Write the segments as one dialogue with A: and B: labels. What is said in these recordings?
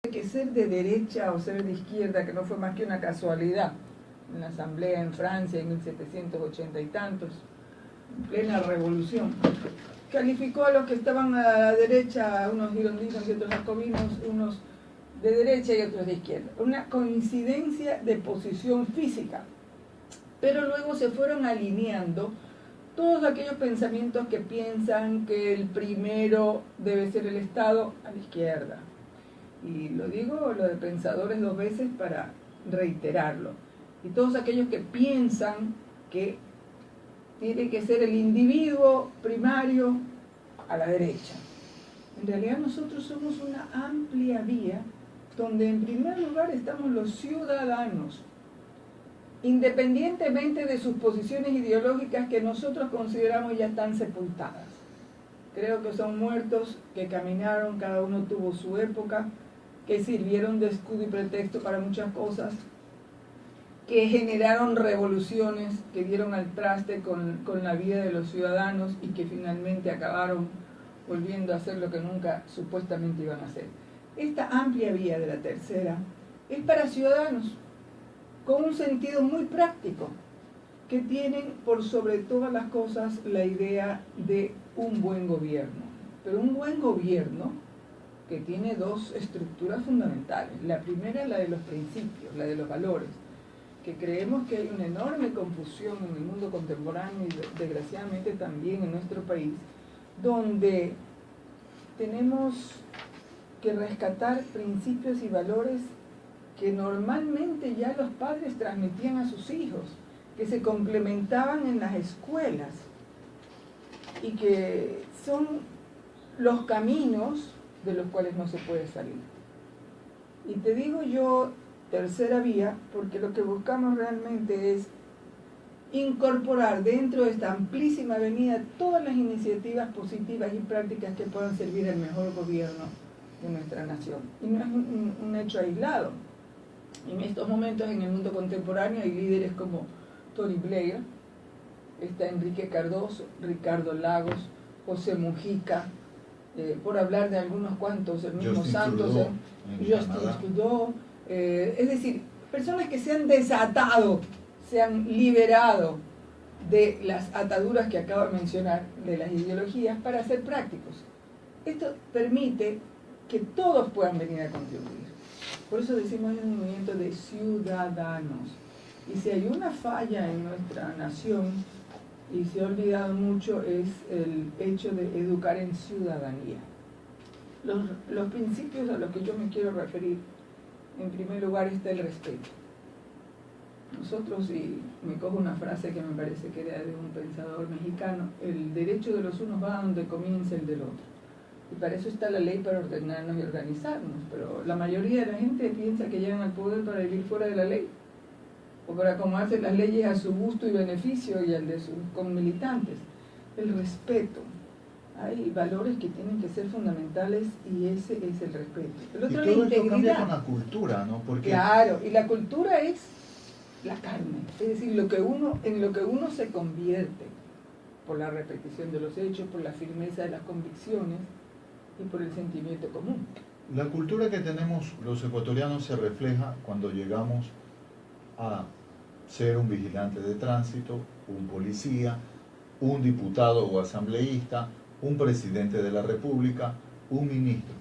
A: que ser de derecha o ser de izquierda, que no fue más que una casualidad, en la asamblea en Francia en 1780 y tantos, en plena revolución, calificó a los que estaban a la derecha, unos girondinos y otros jacobinos, unos de derecha y otros de izquierda. Una coincidencia de posición física, pero luego se fueron alineando todos aquellos pensamientos que piensan que el primero debe ser el Estado a la izquierda. Y lo digo, lo de pensadores dos veces para reiterarlo. Y todos aquellos que piensan que tiene que ser el individuo primario a la derecha. En realidad nosotros somos una amplia vía donde en primer lugar estamos los ciudadanos, independientemente de sus posiciones ideológicas que nosotros consideramos ya están sepultadas. Creo que son muertos que caminaron, cada uno tuvo su época, que sirvieron de escudo y pretexto para muchas cosas, que generaron revoluciones, que dieron al traste con la vida de los ciudadanos y que finalmente acabaron volviendo a hacer lo que nunca supuestamente iban a hacer. Esta amplia vía de la tercera es para ciudadanos con un sentido muy práctico, que tienen por sobre todas las cosas la idea de un buen gobierno. Pero un buen gobierno que tiene dos estructuras fundamentales. La primera es la de los principios, la de los valores, que creemos que hay una enorme confusión en el mundo contemporáneo y desgraciadamente también en nuestro país, donde tenemos que rescatar principios y valores que normalmente ya los padres transmitían a sus hijos, que se complementaban en las escuelas y que son los caminos de los cuales no se puede salir. Y te digo yo tercera vía porque lo que buscamos realmente es incorporar dentro de esta amplísima avenida todas las iniciativas positivas y prácticas que puedan servir al mejor gobierno de nuestra nación. Y no es un hecho aislado. En estos momentos en el mundo contemporáneo hay líderes como Tony Blair, está Enrique Cardoso, Ricardo Lagos, José Mujica, por hablar de algunos cuantos, el mismo
B: Justin
A: Santos,
B: Trudeau,
A: Justin Trudeau, es decir, personas que se han desatado, se han liberado de las ataduras que acabo de mencionar, de las ideologías, para ser prácticos. Esto permite que todos puedan venir a contribuir. Por eso decimos es un movimiento de ciudadanos. Y si hay una falla en nuestra nación, y se ha olvidado mucho, es el hecho de educar en ciudadanía. Los principios a los que yo me quiero referir, en primer lugar está el respeto. Nosotros, y me cojo una frase que me parece que era de un pensador mexicano, el derecho de los unos va donde comienza el del otro. Y para eso está la ley, para ordenarnos y organizarnos. Pero la mayoría de la gente piensa que llegan al poder para vivir fuera de la ley, o para acomodarse las leyes a su gusto y beneficio y al de sus conmilitantes. El respeto. Hay valores que tienen que ser fundamentales y ese es el respeto. El otro,
B: y todo
A: la
B: esto cambia
A: integridad.
B: con la cultura, ¿no? Porque
A: Claro, y la cultura es la carne, es decir, en lo que uno se convierte por la repetición de los hechos, por la firmeza de las convicciones y por el sentimiento común.
B: la cultura que tenemos los ecuatorianos se refleja cuando llegamos a ser un vigilante de tránsito, un policía, un diputado o asambleísta, un presidente de la República, un ministro.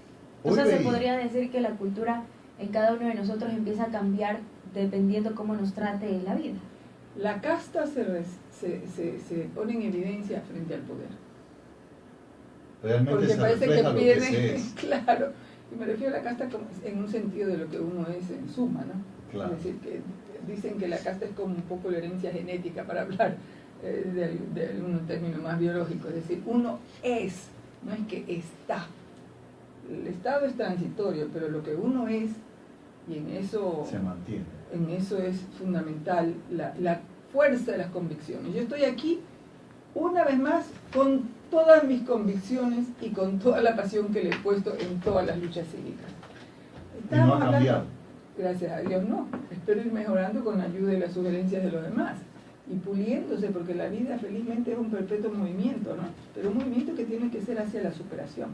C: O sea, se podría decir que la cultura en cada uno de nosotros empieza a cambiar dependiendo cómo nos trate la vida.
A: La casta se pone en evidencia frente al poder.
B: Realmente
A: Porque
B: se
A: parece
B: refleja
A: que
B: lo
A: pierde,
B: se es.
A: claro. Y me refiero a la casta como en un sentido de lo que uno es en suma, ¿no?
B: Claro.
A: Es decir, que dicen que la casta es como un poco la herencia genética, para hablar de un término más biológico. Es decir, uno es, no es que está. El estado es transitorio, pero lo que uno es, y en eso
B: Se mantiene.
A: En eso es fundamental la fuerza de las convicciones. Yo estoy aquí, una vez más, con todas mis convicciones y con toda la pasión que le he puesto en todas las luchas cívicas.
B: Y no ha cambiado.
A: Gracias a Dios no. Espero ir mejorando con la ayuda y las sugerencias de los demás. Y puliéndose, porque la vida felizmente es un perpetuo movimiento, ¿no? Pero un movimiento que tiene que ser hacia la superación,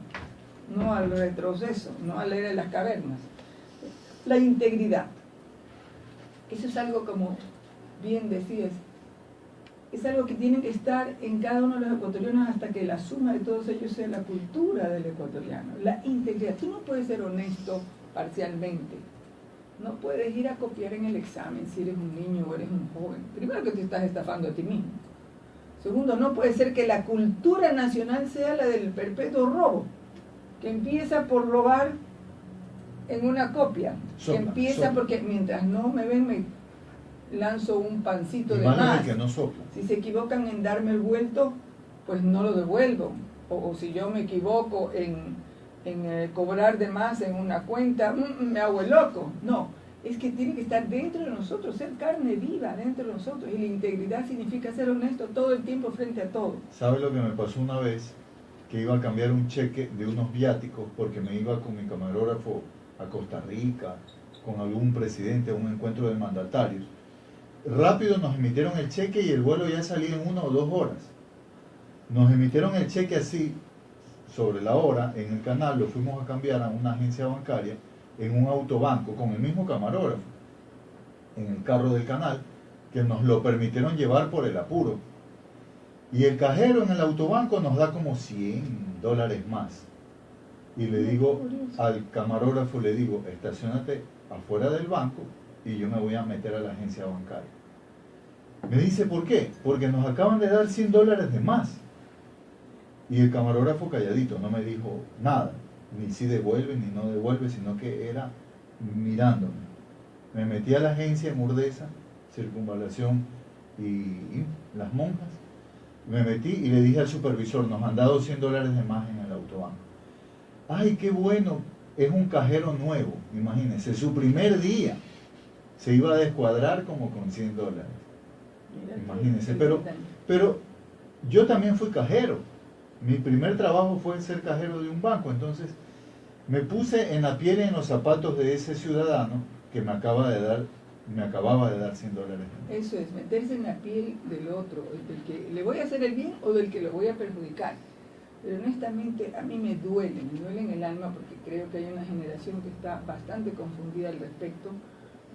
A: no al retroceso, no a la era de las cavernas, La integridad. Eso es algo, como bien decías, es algo que tiene que estar en cada uno de los ecuatorianos hasta que la suma de todos ellos sea la cultura del ecuatoriano. La integridad. Tú no puedes ser honesto parcialmente. No puedes ir a copiar en el examen si eres un niño o eres un joven. Primero, que te estás estafando a ti mismo. Segundo, no puede ser que la cultura nacional sea la del perpetuo robo, que empieza por robar en una copia. Que empieza porque mientras no me ven, me lanzo un pancito de más.
B: Que no sopla.
A: Si se equivocan en darme el vuelto, pues no lo devuelvo. O si yo me equivoco en cobrar de más en una cuenta, me hago el loco. No, es que tiene que estar dentro de nosotros, ser carne viva dentro de nosotros. Y la integridad significa ser honesto todo el tiempo frente a todo.
B: ¿Sabe lo que me pasó una vez? Que iba a cambiar un cheque de unos viáticos porque me iba con mi camarógrafo a Costa Rica, con algún presidente, a un encuentro de mandatarios. Rápido nos emitieron el cheque y el vuelo ya salía en 1 o 2 horas. Nos emitieron el cheque así, sobre la hora, en el canal, lo fuimos a cambiar a una agencia bancaria, en un autobanco, con el mismo camarógrafo, en el carro del canal, que nos lo permitieron llevar por el apuro. Y el cajero en el autobanco nos da como $100 más. Y le digo al camarógrafo, le digo, estaciónate afuera del banco y yo me voy a meter a la agencia bancaria. Me dice, ¿por qué? Porque nos acaban de dar $100 de más. Y el camarógrafo calladito, no me dijo nada, ni si devuelve ni no devuelve, sino que era mirándome. Me metí a la agencia en Urdesa, Circunvalación y Las Monjas. Me metí y le dije al supervisor, nos han dado $100 de más en el autobanco. ¡Ay, qué bueno! Es un cajero nuevo, imagínense, su primer día se iba a descuadrar como con $100. Imagínense, pero yo también fui cajero. Mi primer trabajo fue ser cajero de un banco, entonces me puse en la piel y en los zapatos de ese ciudadano que me acababa de dar $100.
A: Eso es, meterse en la piel del otro, del que le voy a hacer el bien o del que lo voy a perjudicar. Pero honestamente a mí me duele en el alma, porque creo que hay una generación que está bastante confundida al respecto,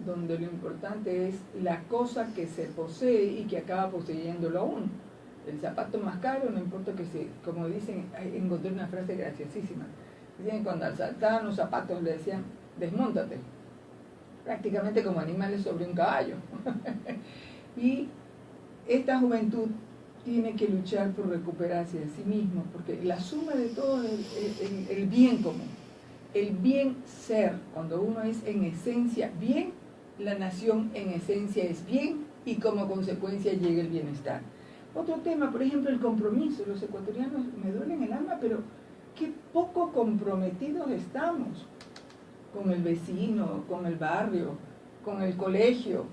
A: donde lo importante es la cosa que se posee y que acaba poseyéndolo a uno. El zapato más caro, no importa que se, como dicen, encontré una frase graciosísima. Dicen, cuando asaltaban los zapatos le decían, desmóntate, prácticamente como animales sobre un caballo. Y esta juventud tiene que luchar por recuperarse a sí mismo, porque la suma de todo es el bien común, el bien ser. Cuando uno es en esencia bien, la nación en esencia es bien y como consecuencia llega el bienestar. Otro tema, por ejemplo, el compromiso. Los ecuatorianos, me duele en el alma, pero qué poco comprometidos estamos con el vecino, con el barrio, con el colegio,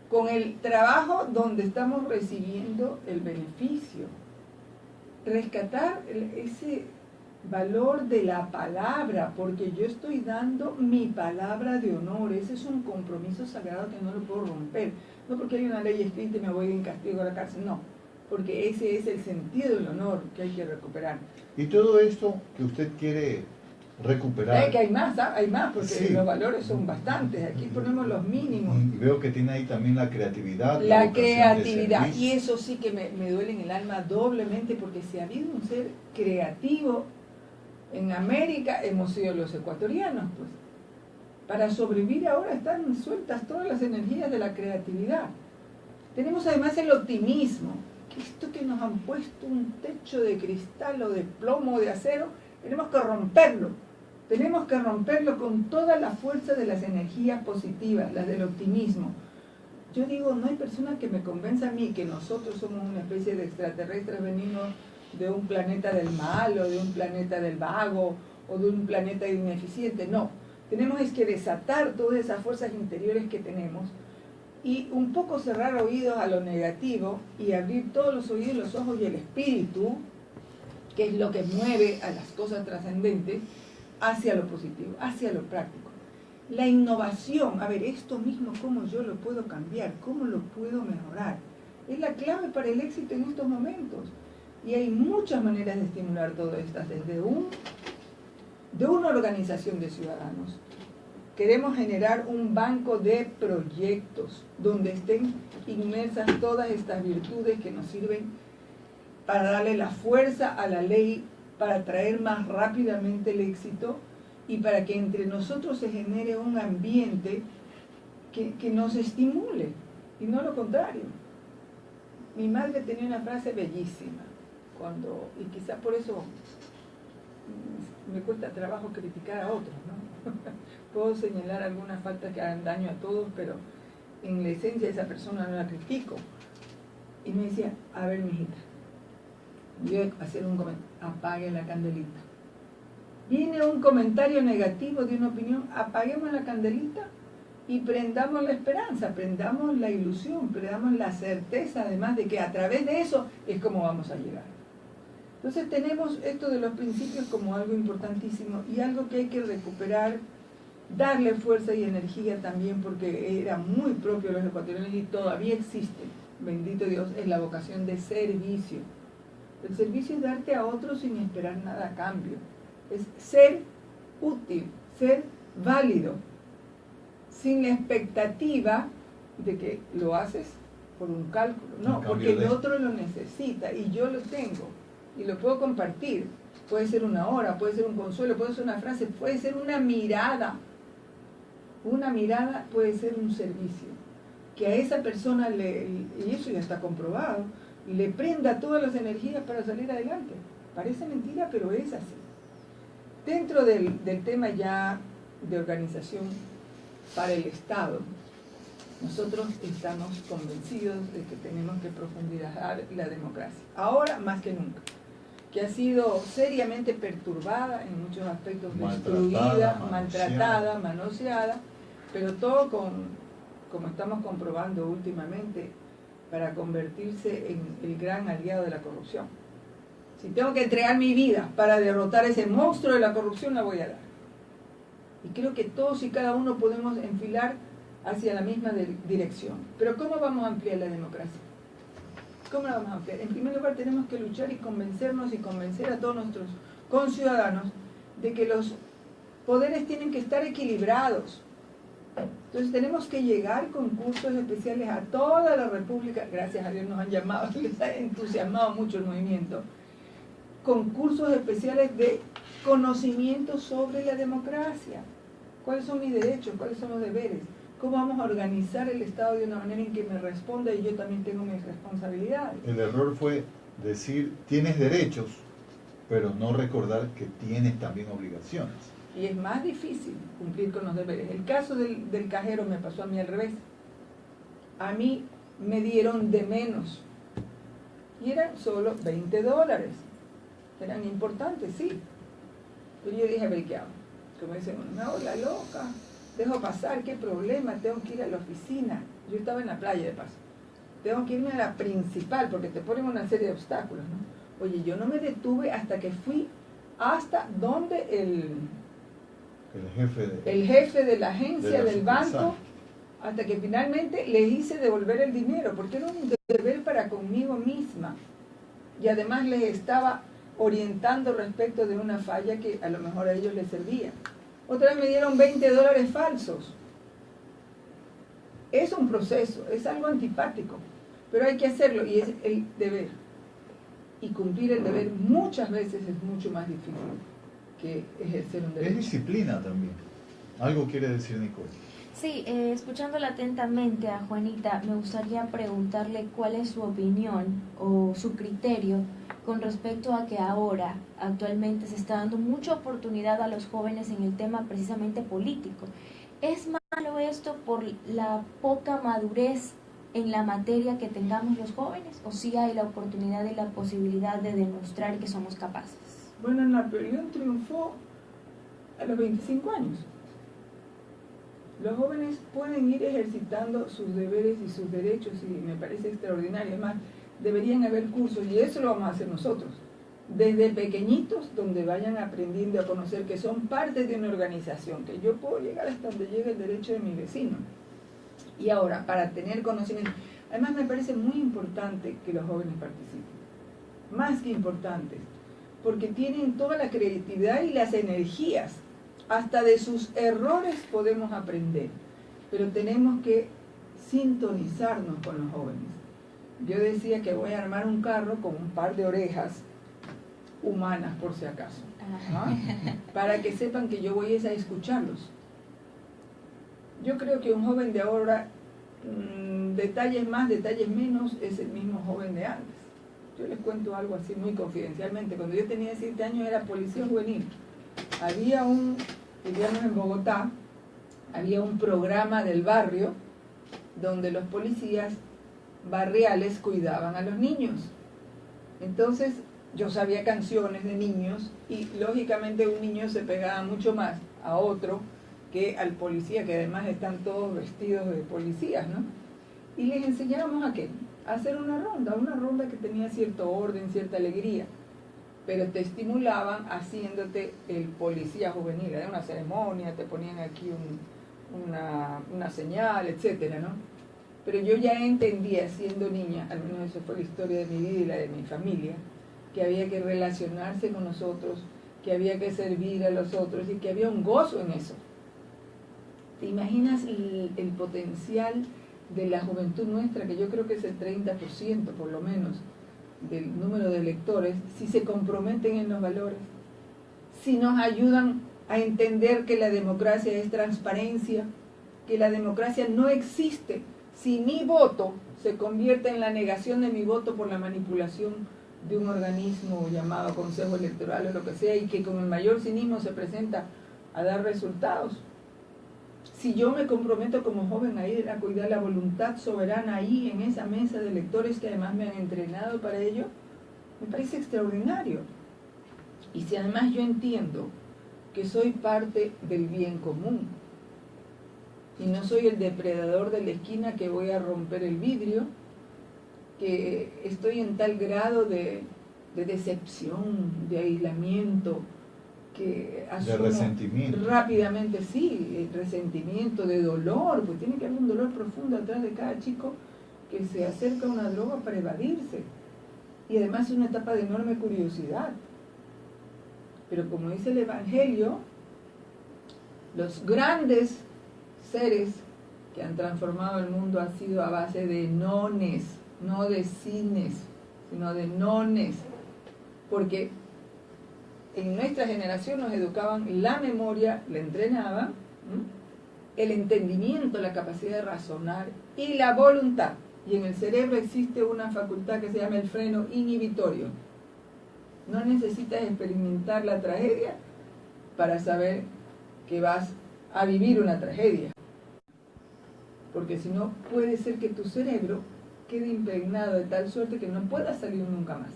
A: con el trabajo donde estamos recibiendo el beneficio. Rescatar ese valor de la palabra, porque yo estoy dando mi palabra de honor. Ese es un compromiso sagrado que no lo puedo romper. No porque hay una ley escrita y me voy en castigo a la cárcel, no. Porque ese es el sentido del honor que hay que recuperar.
B: Y todo esto que usted quiere recuperar...
A: Que hay más, porque sí, los valores son bastantes. Aquí ponemos los mínimos.
B: Y veo que tiene ahí también la creatividad.
A: La creatividad. Y eso sí que me duele en el alma doblemente, porque si ha habido un ser creativo en América, hemos sido los ecuatorianos, pues. Para sobrevivir ahora están sueltas todas las energías de la creatividad. Tenemos además el optimismo. Esto que nos han puesto un techo de cristal o de plomo o de acero, tenemos que romperlo. Tenemos que romperlo con toda la fuerza de las energías positivas, las del optimismo. Yo digo, no hay persona que me convenza a mí que nosotros somos una especie de extraterrestres, venimos de un planeta del mal o de un planeta del vago o de un planeta ineficiente. No, tenemos es que desatar todas esas fuerzas interiores que tenemos y un poco cerrar oídos a lo negativo y abrir todos los oídos, los ojos y el espíritu, que es lo que mueve a las cosas trascendentes, hacia lo positivo, hacia lo práctico. La innovación, a ver, esto mismo, ¿cómo yo lo puedo cambiar? ¿Cómo lo puedo mejorar? Es la clave para el éxito en estos momentos. Y hay muchas maneras de estimular todo esto, desde una organización de ciudadanos, Queremos generar un banco de proyectos donde estén inmersas todas estas virtudes que nos sirven para darle la fuerza a la ley, para traer más rápidamente el éxito y para que entre nosotros se genere un ambiente que nos estimule y no lo contrario. Mi madre tenía una frase bellísima, y quizás por eso me cuesta trabajo criticar a otros, ¿no? Puedo señalar algunas faltas que hagan daño a todos, pero en la esencia de esa persona no la critico. Y me decía, a ver, mijita, yo voy a hacer un comentario, apague la candelita. Viene un comentario negativo de una opinión, apaguemos la candelita y prendamos la esperanza, prendamos la ilusión, prendamos la certeza además de que a través de eso es como vamos a llegar. Entonces tenemos esto de los principios como algo importantísimo y algo que hay que recuperar, darle fuerza y energía también porque era muy propio de los ecuatorianos y todavía existe, bendito Dios, es la vocación de servicio. El servicio es darte a otros sin esperar nada a cambio, es ser útil, ser válido, sin la expectativa de que lo haces por un cálculo, no, porque el otro lo necesita y yo lo tengo y lo puedo compartir. Puede ser una hora, puede ser un consuelo, puede ser una frase, puede ser una mirada. Una mirada puede ser un servicio. Que a esa persona, y eso ya está comprobado, le prenda todas las energías para salir adelante. Parece mentira, pero es así. Dentro del tema ya de organización para el Estado, nosotros estamos convencidos de que tenemos que profundizar la democracia. Ahora más que nunca. Que ha sido seriamente perturbada en muchos aspectos, destruida, maltratada, manoseada, pero todo como estamos comprobando últimamente, para convertirse en el gran aliado de la corrupción. Si tengo que entregar mi vida para derrotar ese monstruo de la corrupción, la voy a dar. Y creo que todos y cada uno podemos enfilar hacia la misma dirección. Pero ¿cómo vamos a ampliar la democracia? ¿Cómo la vamos a ampliar? En primer lugar tenemos que luchar y convencernos y convencer a todos nuestros conciudadanos de que los poderes tienen que estar equilibrados. Entonces tenemos que llegar con cursos especiales a toda la República. Gracias a Dios nos han llamado, les ha entusiasmado mucho el movimiento. Con cursos especiales de conocimiento sobre la democracia. ¿Cuáles son mis derechos? ¿Cuáles son los deberes? ¿Cómo vamos a organizar el Estado de una manera en que me responda y yo también tengo mis responsabilidades?
B: El error fue decir, tienes derechos, pero no recordar que tienes también obligaciones.
A: Y es más difícil cumplir con los deberes. El caso del cajero me pasó a mí al revés. A mí me dieron de menos. Y eran solo $20. Eran importantes, sí. Pero yo dije, a ver, ¿qué hago? Como dicen, me hago la loca. Dejo pasar, qué problema, tengo que ir a la oficina. Yo estaba en la playa de paso. Tengo que irme a la principal porque te ponen una serie de obstáculos, ¿no? Oye, yo no me detuve hasta que fui hasta donde el jefe de la agencia del banco, hasta que finalmente les hice devolver el dinero, porque era un deber para conmigo misma. Y además les estaba orientando respecto de una falla que a lo mejor a ellos les servía. Otra vez me dieron $20 falsos. Es un proceso, es algo antipático, pero hay que hacerlo y es el deber. Y cumplir el deber muchas veces es mucho más difícil que ejercer un deber.
B: Es disciplina también. Algo quiere decir Nicole.
C: Sí, escuchándola atentamente a Juanita, me gustaría preguntarle cuál es su opinión o su criterio con respecto a que ahora, actualmente, se está dando mucha oportunidad a los jóvenes en el tema precisamente político. ¿Es malo esto por la poca madurez en la materia que tengamos los jóvenes? ¿O sí hay la oportunidad y la posibilidad de demostrar que somos capaces?
A: Bueno, Napoleón triunfó a los 25 años. Los jóvenes pueden ir ejercitando sus deberes y sus derechos y me parece extraordinario. Además, deberían haber cursos y eso lo vamos a hacer nosotros. Desde pequeñitos, donde vayan aprendiendo a conocer que son parte de una organización, que yo puedo llegar hasta donde llegue el derecho de mi vecino. Y ahora, para tener conocimiento, además me parece muy importante que los jóvenes participen. Más que importante, porque tienen toda la creatividad y las energías hasta de sus errores podemos aprender, pero tenemos que sintonizarnos con los jóvenes. Yo decía que voy a armar un carro con un par de orejas humanas por si acaso, ¿no? Para que sepan que yo voy a escucharlos. Yo creo que un joven de ahora, detalles más, detalles menos, es el mismo joven de antes. Yo les cuento algo así muy confidencialmente. Cuando yo tenía 7 años era policía juvenil. Había vivíamos en Bogotá, había un programa del barrio donde los policías barriales cuidaban a los niños. Entonces yo sabía canciones de niños y lógicamente un niño se pegaba mucho más a otro que al policía, que además están todos vestidos de policías, ¿no? Y les enseñábamos a qué, a hacer una ronda que tenía cierto orden, cierta alegría, pero te estimulaban haciéndote el policía juvenil. Era una ceremonia, te ponían aquí una señal, etcétera, ¿no? Pero yo ya entendía, siendo niña, al menos eso fue la historia de mi vida y la de mi familia, que había que relacionarse con los otros, que había que servir a los otros y que había un gozo en eso. ¿Te imaginas el potencial de la juventud nuestra, que yo creo que es el 30% por lo menos del número de electores, si se comprometen en los valores, si nos ayudan a entender que la democracia es transparencia, que la democracia no existe si mi voto se convierte en la negación de mi voto por la manipulación de un organismo llamado Consejo Electoral o lo que sea, y que con el mayor cinismo se presenta a dar resultados. Si yo me comprometo como joven a ir a cuidar la voluntad soberana ahí en esa mesa de electores que además me han entrenado para ello, me parece extraordinario. Y si además yo entiendo que soy parte del bien común y no soy el depredador de la esquina que voy a romper el vidrio, que estoy en tal grado de decepción, de aislamiento, que
B: de resentimiento
A: rápidamente, sí, resentimiento, de dolor, pues tiene que haber un dolor profundo atrás de cada chico que se acerca a una droga para evadirse, y además es una etapa de enorme curiosidad. Pero como dice el Evangelio, los grandes seres que han transformado el mundo han sido a base de nones, no de cines, sino de nones, porque en nuestra generación nos educaban la memoria, la entrenaban, el entendimiento, la capacidad de razonar y la voluntad. Y en el cerebro existe una facultad que se llama el freno inhibitorio. No necesitas experimentar la tragedia para saber que vas a vivir una tragedia. Porque si no, puede ser que tu cerebro quede impregnado de tal suerte que no puedas salir nunca más.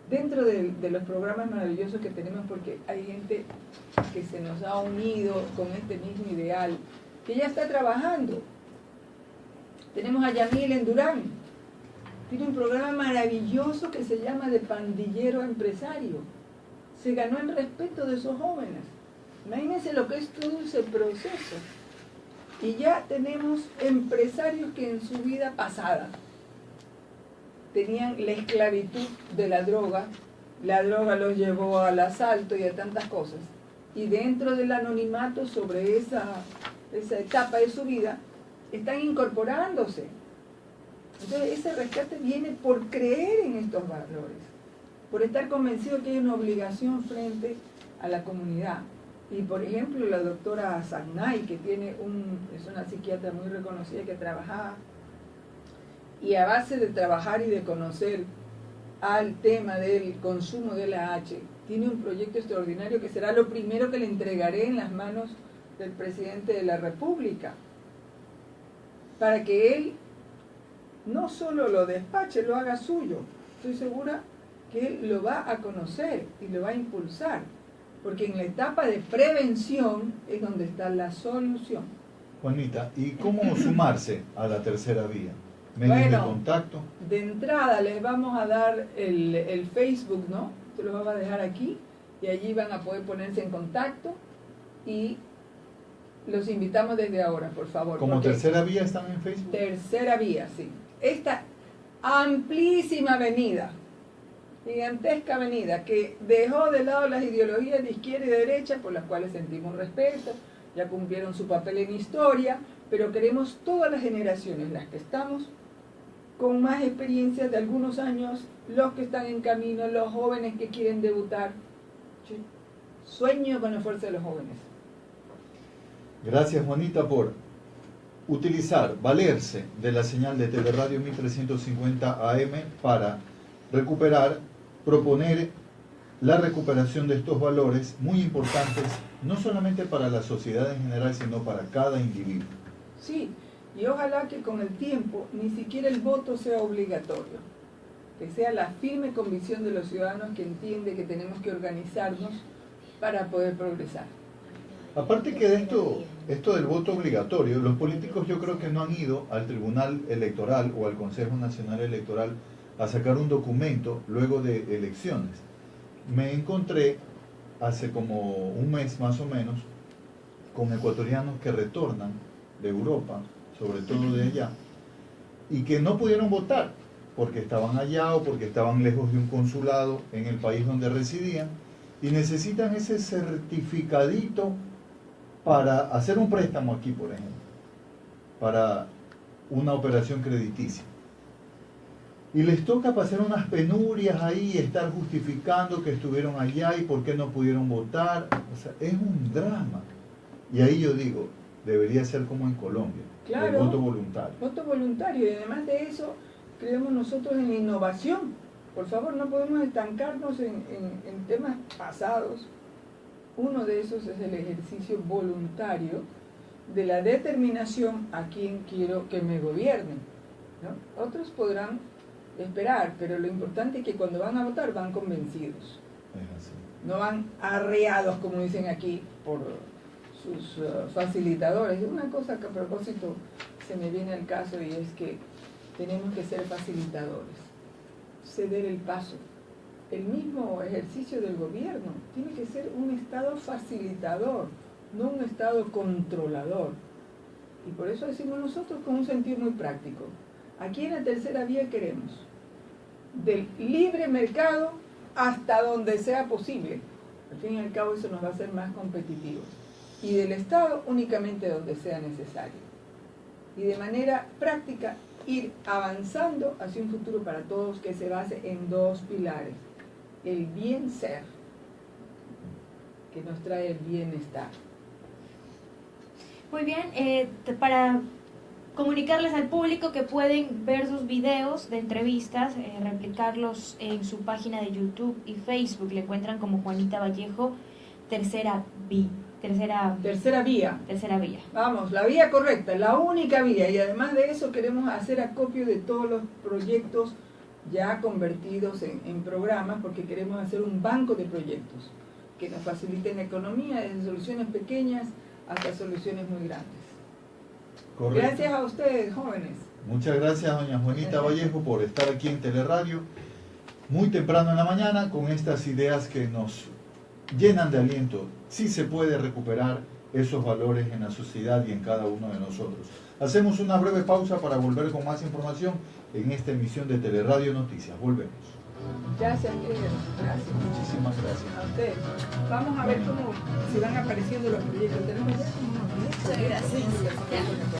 A: Dentro de los programas maravillosos que tenemos, porque hay gente que se nos ha unido con este mismo ideal, que ya está trabajando. Tenemos a Yamil en Durán, tiene un programa maravilloso que se llama de pandillero empresario. Se ganó el respeto de esos jóvenes. Imagínense lo que es todo ese proceso. Y ya tenemos empresarios que en su vida pasada tenían la esclavitud de la droga los llevó al asalto y a tantas cosas. Y dentro del anonimato sobre esa etapa de su vida, están incorporándose. Entonces ese rescate viene por creer en estos valores, por estar convencido que hay una obligación frente a la comunidad. Y por ejemplo la doctora Sagnay, que es una psiquiatra muy reconocida que trabajaba, y a base de trabajar y de conocer al tema del consumo de la H, tiene un proyecto extraordinario que será lo primero que le entregaré en las manos del presidente de la República, para que él no solo lo despache, lo haga suyo. Estoy segura que él lo va a conocer y lo va a impulsar, porque en la etapa de prevención es donde está la solución.
B: Juanita, ¿y cómo sumarse a la tercera vía? ¿Medios de contacto?
A: De entrada les vamos a dar el Facebook, ¿no? Se lo vamos a dejar aquí y allí van a poder ponerse en contacto y los invitamos desde ahora, por favor.
B: ¿Como tercera vía están en Facebook? Tercera
A: vía, sí. Esta amplísima avenida gigantesca avenida que dejó de lado las ideologías de izquierda y derecha, por las cuales sentimos respeto, ya cumplieron su papel en historia, pero queremos todas las generaciones, las que estamos con más experiencia de algunos años, los que están en camino, los jóvenes que quieren debutar. Sueño con la fuerza de los jóvenes.
B: Gracias, Juanita, por utilizar, valerse de la señal de Teleradio 1350 AM para recuperar, proponer la recuperación de estos valores muy importantes, no solamente para la sociedad en general, sino para cada individuo.
A: Sí, y ojalá que con el tiempo ni siquiera el voto sea obligatorio, que sea la firme convicción de los ciudadanos que entiende que tenemos que organizarnos para poder progresar.
B: Aparte que de esto del voto obligatorio, los políticos yo creo que no han ido al Tribunal Electoral o al Consejo Nacional Electoral a sacar un documento luego de elecciones. Me encontré hace como un mes más o menos con ecuatorianos que retornan de Europa, sobre todo de allá, y que no pudieron votar porque estaban allá o porque estaban lejos de un consulado en el país donde residían y necesitan ese certificadito para hacer un préstamo aquí, por ejemplo, para una operación crediticia. Y les toca pasar unas penurias ahí, estar justificando que estuvieron allá y por qué no pudieron votar. O sea, es un drama. Y ahí yo digo, debería ser como en Colombia,
A: claro,
B: el voto voluntario.
A: Voto voluntario, y además de eso, creemos nosotros en innovación. Por favor, no podemos estancarnos en temas pasados. Uno de esos es el ejercicio voluntario de la determinación a quien quiero que me gobiernen, ¿no? Otros podrán esperar, pero lo importante es que cuando van a votar van convencidos.
B: Es así.
A: No van arreados, como dicen aquí, por sus facilitadores. Una cosa que a propósito se me viene al caso y es que tenemos que ser facilitadores, ceder el paso. El mismo ejercicio del gobierno tiene que ser un Estado facilitador, no un Estado controlador. Y por eso decimos nosotros con un sentido muy práctico. Aquí en la tercera vía queremos del libre mercado hasta donde sea posible. Al fin y al cabo eso nos va a hacer más competitivos. Y del Estado únicamente donde sea necesario. Y de manera práctica ir avanzando hacia un futuro para todos que se base en dos pilares. El bien ser, que nos trae el bienestar.
C: Muy bien, para comunicarles al público que pueden ver sus videos de entrevistas, replicarlos en su página de YouTube y Facebook. Le encuentran como Juanita Vallejo, tercera vía.
A: Vamos, la vía correcta, la única vía. Y además de eso queremos hacer acopio de todos los proyectos ya convertidos en programas, porque queremos hacer un banco de proyectos que nos faciliten la economía desde soluciones pequeñas hasta soluciones muy grandes.
B: Correcto.
A: Gracias a ustedes, jóvenes.
B: Muchas gracias, doña Juanita Vallejo, por estar aquí en Teleradio muy temprano en la mañana con estas ideas que nos llenan de aliento. Sí se puede recuperar esos valores en la sociedad y en cada uno de nosotros. Hacemos una breve pausa para volver con más información en esta emisión de Teleradio Noticias. Volvemos.
A: Gracias, queridos. Gracias.
B: Muchísimas gracias.
A: A ustedes. Vamos a ver cómo si van apareciendo los proyectos. Tenemos ya unos 10 proyectos.
C: Gracias.